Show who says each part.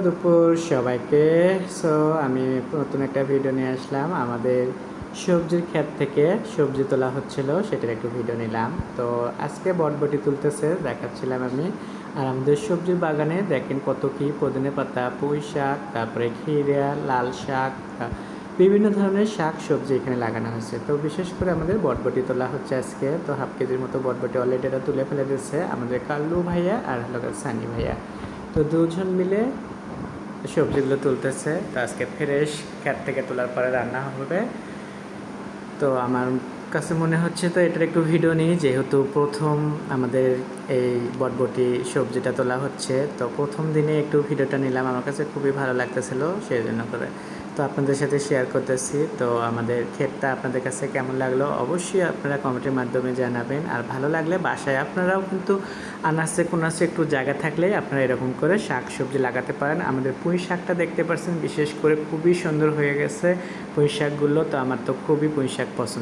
Speaker 1: দুপুর সবাইকে। আমি নতুন একটা ভিডিও নিয়ে আসলাম। আমাদের সবজির ক্ষেত থেকে সবজি তোলা হচ্ছিল, সেটার একটু ভিডিও নিলাম। তো আজকে বটবটি তুলতেছে দেখাচ্ছিলাম আমি। আর আমাদের সবজির বাগানে দেখেন কত কি পুদিনা পাতা, পুঁই শাক, তারপরে ঘিরা, লাল শাক, বিভিন্ন ধরনের শাক সবজি এখানে লাগানো হয়েছে। তো বিশেষ করে আমাদের বটবটি তোলা হচ্ছে আজকে। তো হাফ কেজির মতো বটবটি অলরেডি এটা তুলে ফেলে দিচ্ছে আমাদের কাল্লু ভাইয়া আর হলো সানি ভাইয়া। তো দুজন মিলে সবজিগুলো তুলতেছে। তো আজকে ফ্রেশ ক্ষেত থেকে তোলার পরে রান্না হবে। তো আমার কাছে মনে হচ্ছে তো এটার একটু ভিডিও নিই, যেহেতু প্রথম আমাদের এই বটবটি সবজিটা তোলা হচ্ছে। তো প্রথম দিনে একটু ভিডিওটা নিলাম, আমার কাছে খুবই ভালো লাগতেছিলো, সেই জন্য করে তো আপনাদের সাথে শেয়ার করতেছি। তো আমাদের ক্ষেতটা আপনাদের কাছে কেমন লাগলো অবশ্যই আপনারা কমেন্টের মাধ্যমে জানাবেন। আর ভালো লাগলে বাসায় আপনারাও কিন্তু আনাচে কোনাচে একটু জায়গা থাকলে আপনারা এরকম করে শাক সবজি লাগাতে পারেন। আমাদের পুঁই শাকটা দেখতে পাচ্ছেন বিশেষ করে খুবই সুন্দর হয়ে গেছে পুঁই শাকগুলো। তো আমার তো খুবই পুঁই শাক পছন্দ।